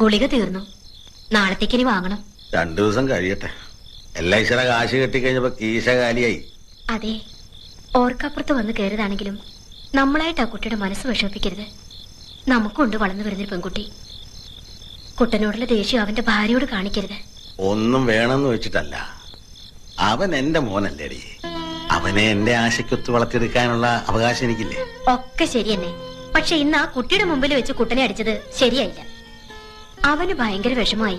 ഗുളിക തീർന്നു. നാളത്തേക്ക് ഇനി വാങ്ങണം. 2 ദിവസം കഴിയട്ടെ. എല്ലാം കാശ് കെട്ടിക്കഴിഞ്ഞപ്പോ കീശ കാലിയായി. അതെ, ഓർക്കപ്പുറത്ത് വന്ന് കയറിയതാണെങ്കിലും നമ്മളായിട്ട് ആ കുട്ടിയുടെ മനസ്സ് വിഷമിപ്പിക്കരുത്. നമുക്കുണ്ട് വളർന്നു വരുന്നൊരു പെൺകുട്ടി. കുട്ടനോടുള്ള ദേഷ്യം അവന്റെ ഭാര്യയോട് കാണിക്കരുത്. ഒന്നും വേണമെന്ന് വെച്ചിട്ടല്ല, അവൻ എന്റെ മോനല്ലേടി. അവനെ എന്റെ ആശയ്ക്കൊത്ത് വളർത്തിയെടുക്കാനുള്ള അവകാശം എനിക്കില്ലേ? ഒക്കെ ശരി തന്നെ. പക്ഷെ ഇന്ന് ആ കുട്ടിയുടെ മുമ്പിൽ വെച്ച് കുട്ടനെ അടിച്ചത് ശരിയായില്ല. അവന് ഭയങ്കര വിഷമായി.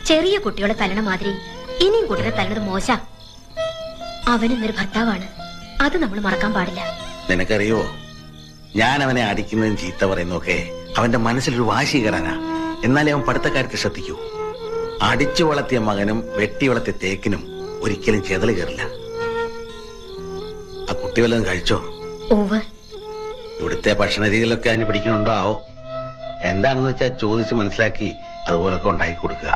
ചെറിയ കുട്ടികളെ തല്ലണ മാതിരി ഇനിയും കുട്ടനെ തല്ലണത് മോശ. അവനിന്നൊരു ഭർത്താവാണ്, അത് നമ്മൾ മറക്കാൻ പാടില്ല. നിനക്കറിയോ, ഞാൻ അവനെ അടിക്കുന്നതും ചീത്ത പറയുന്നതൊക്കെ അവന്റെ മനസ്സിലൊരു വാശി കയറാനാ. എന്നാലേ അവൻ പഠിത്തക്കാർക്ക് ശ്രദ്ധിക്കൂ. അടിച്ചു വളർത്തിയ മകനും വെട്ടി വളർത്തിയ തേക്കിനും ഒരിക്കലും ചെതല് കയറില്ല. ആ കുട്ടി വല്ലതും കഴിച്ചോ? ഓവ്, ഇവിടുത്തെ ഭക്ഷണ രീതിയിലൊക്കെ അതിന് പിടിക്കണുണ്ടോ ആവോ? എന്താണെന്ന് വെച്ചാൽ ചോദിച്ച് മനസ്സിലാക്കി അതുപോലൊക്കെ ഉണ്ടാക്കി കൊടുക്കുക.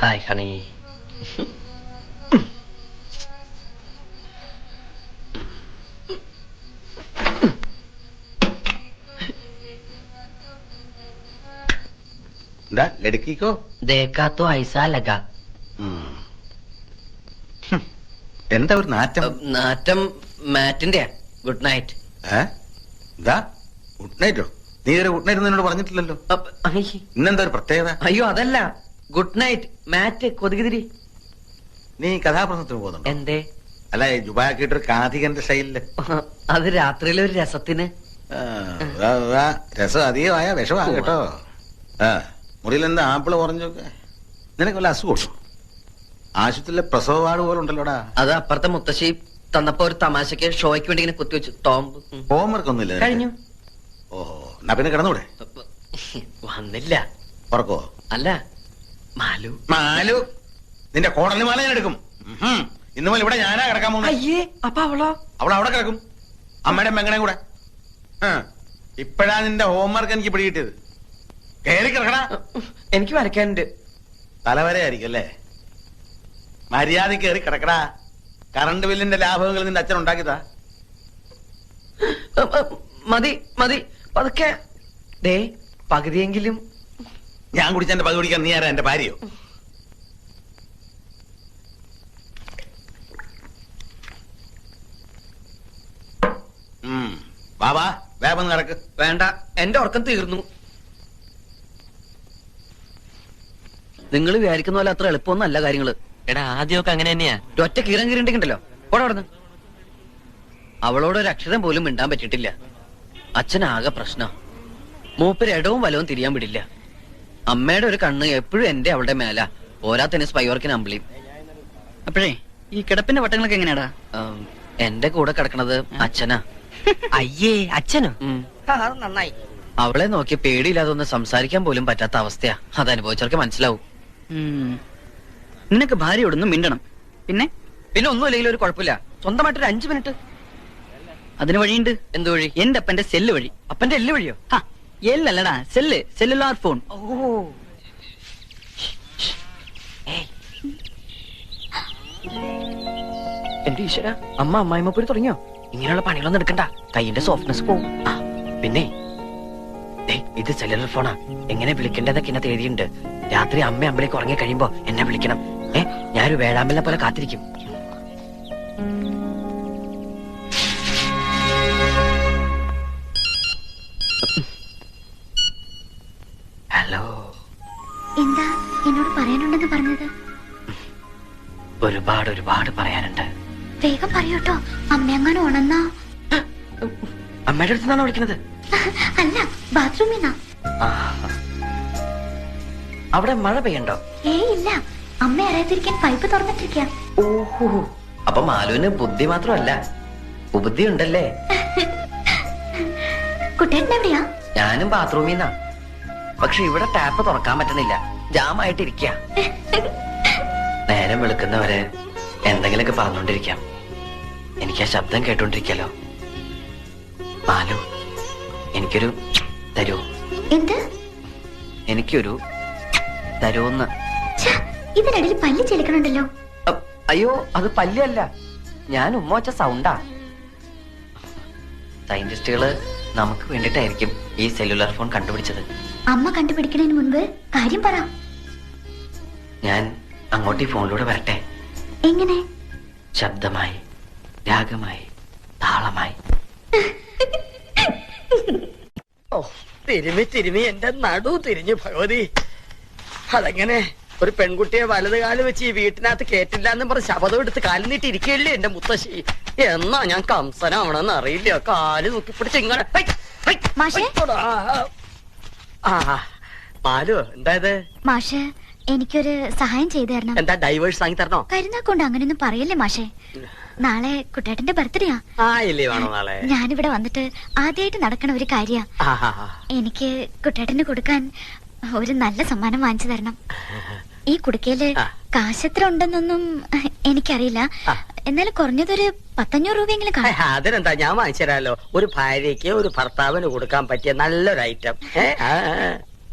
Hi, honey. लड़की को देखा तो ऐसा लगा. എന്താ ഒരു നാറ്റം? നാറ്റം മാറ്റിന്റെ. Good night. ഗുഡ് നൈറ്റോ? നീ ഒരു ഗുഡ് നൈറ്റ് എന്നോട് പറഞ്ഞിട്ടില്ലല്ലോ. ഇന്നെന്താ ഒരു പ്രത്യേകത? അയ്യോ അതല്ല, ഗുഡ് നൈറ്റ് മാറ്റ് കൊതുകുതിരി. നീ കഥാപ്രസംഗത്തിന് പോകുന്നുണ്ടോ? എന്തേ? അല്ല, ജുബാക്കിട്ടൊരു കാഥികന്റെ സ്റ്റൈലില്. അത് രാത്രിയിലെ ഒരു രസത്തിന്. രസം അധികമായ വിഷമാണ് കേട്ടോ. മുറിയിൽ എന്താ ആപ്പിള് പറഞ്ഞൊക്കെ? നിനക്ക് വല്ല അസുഖം? ആശുപത്രിയിലെ പ്രസവ വാർഡ് പോലെ ഉണ്ടല്ലോടാ. അത് അപ്പുറത്തെ മുത്തശ്ശി തന്നപ്പോ ഒരു തമാശക്ക് ഷോയ്ക്ക് വേണ്ടി ഇങ്ങനെ കുത്തിവെച്ചു. ടോംബ്. ഹോംവർക്ക് ഒന്നുമില്ല? കഴിഞ്ഞു. ഓഹോ, എന്നാ പിന്നെ കിടന്നൂടെ? വന്നില്ല. ഉറക്കോ? അല്ല, മാലു. മാലു നിന്റെ കോടലി മാല ഞാൻ എടുക്കും. ഇന്ന് മുതൽ ഇവിടെ ഞാനാ കിടക്കാൻ പോകുന്നത്. അയ്യേ, അപ്പൊ അവളോ? അവൾ അവിടെ കിടക്കും, അമ്മയുടെ മെങ്ങണേ കൂടെ. ഇപ്പഴാ നിന്റെ ഹോംവർക്ക് എനിക്ക് പിടികിട്ടിയത്. കയറി കിടക്കണ. എനിക്ക് വരയ്ക്കാനുണ്ട്. തലവരെ ആയിരിക്കും അല്ലേ? മര്യാദ കയറി കിടക്കടാ. കറണ്ട് ബില്ലിന്റെ ലാഭങ്ങൾ നിന്റെ അച്ഛൻ ഉണ്ടാക്കിയതാ. മതി മതി, പതുക്കെ. ദേ, പകുതിയെങ്കിലും. ഞാൻ കുടിച്ചെന്റെ പകുതി കുടിക്കാൻ നീ ആരാ? എന്റെ ഭാര്യയോ? ബാബാ, വേഗം നടക്ക്. വേണ്ട, എന്റെ ഉറക്കം തീർന്നു. നിങ്ങൾ വിചാരിക്കുന്ന പോലെ അത്ര എളുപ്പമൊന്നല്ല കാര്യങ്ങള്. എടാ, ആദ്യമൊക്കെ അങ്ങനെ തന്നെയാ. ഒറ്റ കീറം കീറിണ്ടെങ്കിണ്ടല്ലോ. പോടെ അവിടുന്ന്. അവളോട് ഒരു അക്ഷരം പോലും മിണ്ടാൻ പറ്റിയിട്ടില്ല. അച്ഛനാകെ പ്രശ്നം. മൂപ്പര് ഇടവും വലവും തിരിയാൻ വിടില്ല. അമ്മയുടെ ഒരു കണ്ണ് എപ്പോഴും എന്റെ അവളുടെ മേല. പോരാത്തന്നെ സ്പൈവർക്കിന് അമ്പിളിയും. അപ്പോഴേ ഈ കിടപ്പിന്റെ വട്ടങ്ങളൊക്കെ എങ്ങനെയാടാ? എന്റെ കൂടെ കിടക്കണത് അച്ഛനാ. അയ്യേ, അച്ഛനോ? നന്നായി. അവളെ നോക്കി പേടിയില്ലാതെ ഒന്ന് സംസാരിക്കാൻ പോലും പറ്റാത്ത അവസ്ഥയാ. അത് അനുഭവിച്ചവർക്ക് മനസ്സിലാവും. നിനക്ക് ഭാര്യയോടൊന്നും മിണ്ടണം. പിന്നെ പിന്നെ ഒന്നുമില്ലെങ്കിലും ഒരു കുഴപ്പമില്ല. സ്വന്തമായിട്ടൊരു 5 മിനിറ്റ്. അതിന് വഴിയുണ്ട്. എന്ത് വഴി? എന്റെ അപ്പന്റെ സെല്ല് വഴി. അപ്പന്റെ എല്ല് വഴിയോ? എല്ലല്ലടാ, സെല്ല്, സെല്ലുലാർ ഫോൺ. ഓ, എന്റെ ഈശ്വര, അമ്മ അമ്മായിമ്മ പോയി തുടങ്ങിയോ? ഇങ്ങനെയുള്ള പണികളൊന്നും എടുക്കണ്ട, കൈയിന്റെ സോഫ്റ്റ്നെസ് പോവും. പിന്നെ ഇത് സെല്ലുലർ ഫോണാ. എങ്ങനെ വിളിക്കേണ്ടതൊക്കെ ഇന്നത്തെ എഴുതിയുണ്ട്. രാത്രി അമ്മ അമ്പലേക്ക് ഉറങ്ങി കഴിയുമ്പോ എന്നെ വിളിക്കണം. ഞാനൊരു വേഴാമ്പലിനെ പോലെ കാത്തിരിക്കും. ഹലോ. പറയാനുണ്ടെന്ന് പറഞ്ഞത്? ഒരുപാട് ഒരുപാട് പറയാനുണ്ട്. വേഗം പറയൂട്ടോ, അമ്മയങ്ങനെ ഉണന്നാ. അമ്മയുടെ അടുത്ത് നിന്നാണോ വിളിക്കുന്നത്? അല്ല, ബാത്റൂമിന്നാ. അവിടെ മഴ പെയ്യണ്ടോ? ഇല്ല, അമ്മ അറിയാതിരിക്കാൻ പൈപ്പ് തുറന്നിട്ടിരിക്ക. ഓഹോ, അപ്പൊ മാലുവിന് ബുദ്ധി മാത്രമല്ല ഉപുദ്ധി ഉണ്ടല്ലേ? കുട്ടേട്ടൻ എവിടെയാ? ഞാനും ബാത്റൂമിൽ നിന്നാ. പക്ഷെ ഇവിടെ ടാപ്പ് തുറക്കാൻ പറ്റണില്ല, ജാമായിട്ടിരിക്ക. നേരം വെളുക്കുന്നവരെ എന്തെങ്കിലുമൊക്കെ പറഞ്ഞോണ്ടിരിക്കാം. എനിക്ക് ആ ശബ്ദം കേട്ടോണ്ടിരിക്കാലോ. മാലു, എനിക്കൊരു തരൂ. എന്ത്? എനിക്കൊരു തരൂന്ന്. ഇതിനിടയിൽ പല്ല് ചെലുക്കണുണ്ടല്ലോ. അയ്യോ, അത് പല്ലല്ല, ഞാൻ ഉമ്മ വച്ച സൗണ്ടാ. സയന്റിസ്റ്റുകള് നമുക്ക് വേണ്ടിട്ടായിരിക്കും ഈ സെല്ലുലാർ ഫോൺ കണ്ടുപിടിച്ചത്. അമ്മ കണ്ടുപിടിക്കുന്നതിന് മുൻപ് കാര്യം പറ. ഞാൻ അങ്ങോട്ട് ഈ ഫോണിലൂടെ വരട്ടെ. എങ്ങനെ? ശബ്ദമായി, രാഗമായി, താളമായി. ഓ, തിരുമി എന്റെ നടു തിരിഞ്ഞു ഭഗവതി. അതെങ്ങനെ ഒരു പെൺകുട്ടിയെ വലത് കാല് വെച്ച് ഈ വീട്ടിനകത്ത് കേട്ടില്ല എന്ന് പറഞ്ഞ് ശപഥം എടുത്ത് കാലിൽ നീട്ടി ഇരിക്കുകയല്ലേ എന്റെ മുത്തശ്ശി. എന്നാ ഞാൻ കംസനാവണമെന്ന് അറിയില്ല. കാല് നോക്കിപ്പിടിച്ച് ഇങ്ങനെ മാലു, എന്തായത്? മാഷ്, എനിക്കൊരു സഹായം ചെയ്തു തരണം. എന്താ, ഡൈവേഴ്സ് വാങ്ങി തരണോ? കരുനാക്കൊണ്ട് അങ്ങനെയൊന്നും പറയല്ലേ മാഷേ. നാളെ കുട്ടേട്ടന്റെ ബർത്ത്ഡേയാ. ഇല്ലേ വേണോ നാളെ? ഞാനിവിടെ വന്നിട്ട് ആദ്യമായിട്ട് നടക്കണ ഒരു കാര്യ. എനിക്ക് കുട്ടേട്ടന് കൊടുക്കാൻ ഒരു നല്ല സമ്മാനം വാങ്ങിച്ചു തരണം. ഈ കുടുക്കയില് കാശെത്ര ഉണ്ടെന്നൊന്നും എനിക്കറിയില്ല, എന്നാലും കുറഞ്ഞതൊരു 500 രൂപയെങ്കിലും കാണും. അതിനെന്താ, ഞാൻ വാങ്ങിച്ചു തരാലോ. ഒരു ഭാര്യയ്ക്ക് ഒരു ഭർത്താവിന് കൊടുക്കാൻ പറ്റിയ നല്ലൊരു ഐറ്റം.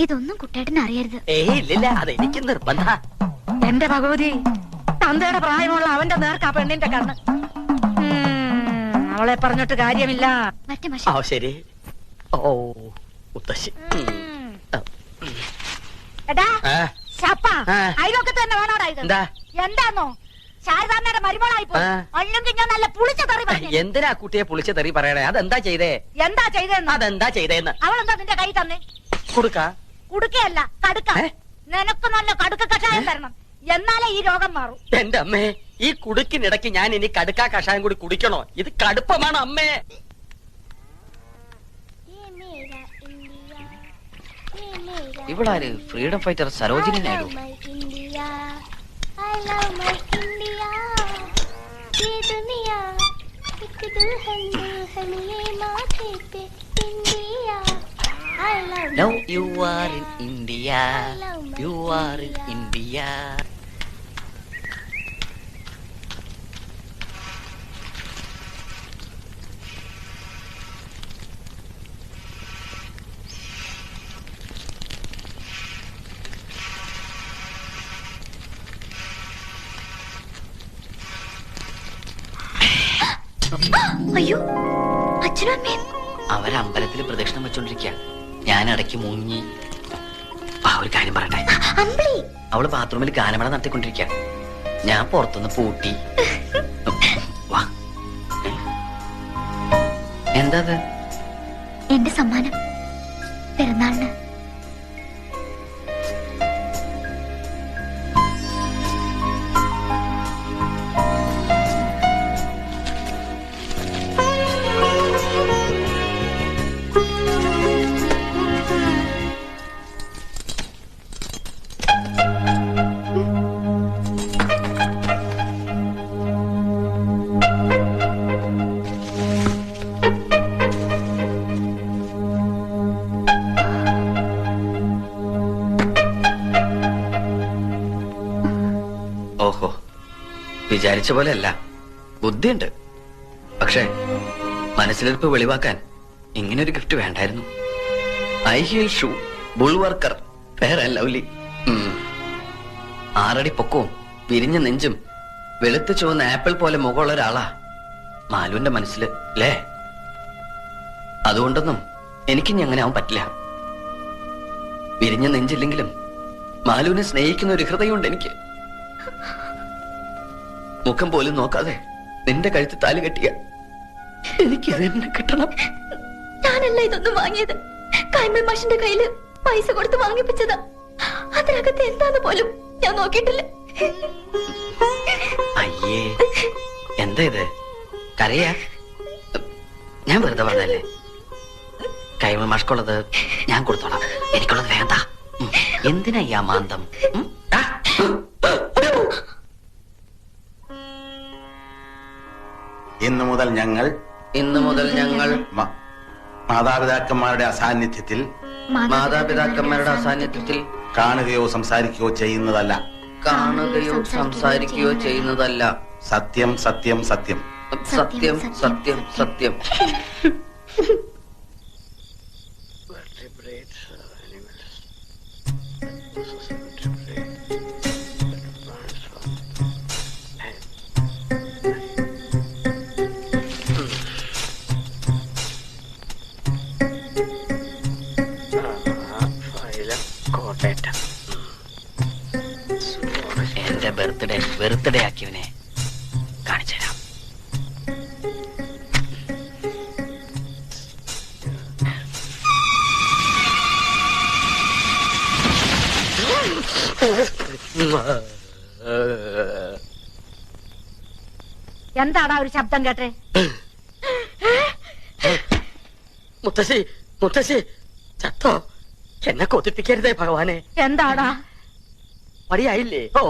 ഇതൊന്നും കുട്ടേട്ടന് അറിയരുത്. ഇല്ലില്ല, അതെനിക്ക് നിർബന്ധ. എന്റെ ഭഗവതി, തന്തയുടെ പ്രായമുള്ള അവന്റെ നേർക്കാ പെണ്ണിന്റെ കണ്ണ്. അവളെ പറഞ്ഞിട്ട് കാര്യമില്ല. മറ്റേ മാഷേ. ശരി. ഓ, മുത്തശ്ശി. അയലൊക്കെ തന്നെ വേണോടാ ഇത്? എന്താന്നോ, ശാരദാമ്മയുടെ മരുമോളായി പോയി. അല്ലെങ്കിൽ ഞാൻ നല്ല പുളിച്ച തെറി പറഞ്ഞു. എന്തിനാ കുട്ടിയെ പുളിച്ച തെറി പറയണേ? അതെന്താ ചെയ്തേ? എന്താ ചെയ്തെന്ന്? അതെന്താ ചെയ്തേന്ന്? അവളെന്താ നിന്റെ കൈ തന്നെ? കുടുക്കയല്ല, കടുക്ക. നിനക്ക് നല്ല കടുക്ക കഷായം തരണം, എന്നാലേ ഈ രോഗം മാറും. എന്റെ അമ്മേ, ഈ കുടുക്കിനിടയ്ക്ക് ഞാൻ ഇനി കടുക്ക കഷായം കൂടി കുടിക്കണോ? ഇത് കടുപ്പമാണ് അമ്മേ. ഇവളാര്? Freedom fighter Sarojini Naidu. Now you are in India, you are in India. അയ്യോ, അച്ഛനും അമ്മയും. അവരമ്പലത്തിൽ പ്രദക്ഷിണം വെച്ചോണ്ടിരിക്ക. ഞാൻ ഇടയ്ക്ക് മുങ്ങി. ഒരു കാര്യം പറയട്ടെ. അവള് ബാത്റൂമിൽ ഗാനമേള നടത്തിക്കൊണ്ടിരിക്ക. ഞാൻ പുറത്തുനിന്ന് പൂട്ടി. വാ. എന്താ? എന്റെ സമ്മാനം, പിറന്നാളിന്. ഓഹോ, വിചാരിച്ച പോലെയല്ല, ബുദ്ധിയുണ്ട്. പക്ഷേ മനസ്സിലിരിപ്പ് വെളിവാക്കാൻ ഇങ്ങനൊരു ഗിഫ്റ്റ് വേണ്ടായിരുന്നു. High heel shoe, Bullworker, Fair and Lovely. 6 അടി പൊക്കവും വിരിഞ്ഞ നെഞ്ചും വെളുത്ത് ചുവന്ന ആപ്പിൾ പോലെ മുഖമുള്ള ഒരാളാ മാലുവിന്റെ മനസ്സിൽ, അല്ലേ? അതുകൊണ്ടൊന്നും എനിക്കിനി അങ്ങനെ ആവാൻ പറ്റില്ല. വിരിഞ്ഞ നെഞ്ചില്ലെങ്കിലും മാലുവിനെ സ്നേഹിക്കുന്ന ഒരു ഹൃദയമുണ്ട് എനിക്ക്. മുഖം പോലും നോക്കാതെ നിന്റെ കഴുത്ത് താലി കെട്ടിയ എനിക്ക് തന്നെ കിട്ടണം. ഞാനല്ല ഇതൊന്നും വാങ്ങിയത്, കൈമൾ മാഷിന്റെ കയ്യില് പൈസ കൊടുത്ത് വാങ്ങിപ്പിച്ചതാ. അതിനകത്ത് എന്താന്ന് പോലും ഞാൻ നോക്കിയിട്ടില്ല. അയ്യേ, എന്താ ഇത്? കരയാ? ഞാൻ വെറുതെ പറഞ്ഞല്ലേ. കൈമ മാഷ്കുള്ളത് ഞാൻ കൊടുത്തോളാം, എനിക്കുള്ളത് വേണ്ട. എന്തിനാ ഈ മാന്തം? ഇന്നു മുതൽ ഞങ്ങൾ മാതാപിതാക്കന്മാരുടെ അസാന്നിധ്യത്തിൽ കാണുകയോ സംസാരിക്കുകയോ ചെയ്യുന്നതല്ല. സത്യം സത്യം സത്യം. സത്യം സത്യം സത്യം. എന്റെ ബർത്ത്ഡേ ആക്കിയവനെ കാണിച്ചു തരാം. എന്താടാ ഒരു ശബ്ദം കേട്ടെ? മുത്തശ്ശി മുത്തശ്ശി ചത്തോ? എന്നെ കൊതിപ്പിക്കരുതേ ഭഗവാനെ. എന്താടാ? മടിയായില്ലേ? ഓ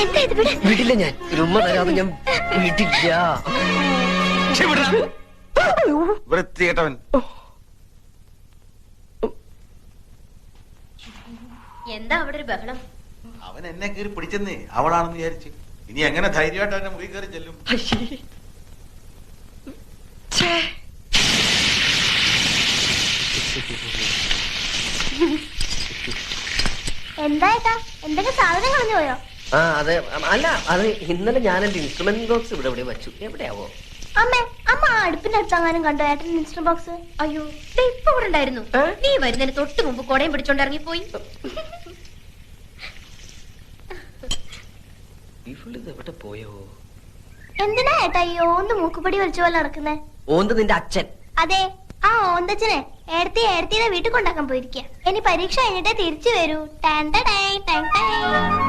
എന്താ ഇത്? വീട്ടില്ല, ഞാൻ ഉമ്മ തരാതെ ഞാൻ വീട്ടില്ല. വൃത്തികെട്ടവൻ. എന്താ അവിടെ ഒരു ബഹളം? അവൻ എന്നെ കയറി പിടിച്ചെന്നേ, അവളാണെന്ന് വിചാരിച്ച്. ഇനി എങ്ങനെ ധൈര്യമായിട്ട് അവന്റെ മുറി കയറി ചെല്ലും? എന്താ എന്തൊക്കെ സാധനം കളഞ്ഞു പോയോ? ആ അതെ, അല്ല അത് ഇന്നലെ ഞാൻ എന്റെ ഇൻസ്ട്രുമെന്റ് ബോക്സ് ഇവിടെ വെച്ചു. എവിടെയാവോ? അമ്മ അടുപ്പിന്റെ അടുത്തെങ്ങാനും കണ്ടോ ഏട്ടൻ ഇൻസ്ട്രുമെന്റ് ബോക്സ്? അയ്യോ, ഇപ്പൊ ഇവിടെ ഉണ്ടായിരുന്നു. നീ വരുന്നതിന് തൊട്ട് മുമ്പ് കൊടയും പിടിച്ചോണ്ട് ഇറങ്ങിപ്പോയി. എവിടെ പോയോ? എന്തിനാ ഏട്ടാ ഈ ഓന്ത് മൂക്കുപടി വലിച്ചു പോലെ നടക്കുന്നേ? ഓന്ത് നിന്റെ അച്ഛൻ. അതെ, ആ ഓന്തച്ഛനെ ഏടത്തിയുടെ വീട്ടിൽ കൊണ്ടാക്കാൻ പോയിരിക്കുക. ഇനി പരീക്ഷ കഴിഞ്ഞിട്ടേ തിരിച്ചു വരൂ. Tan tan tan tan.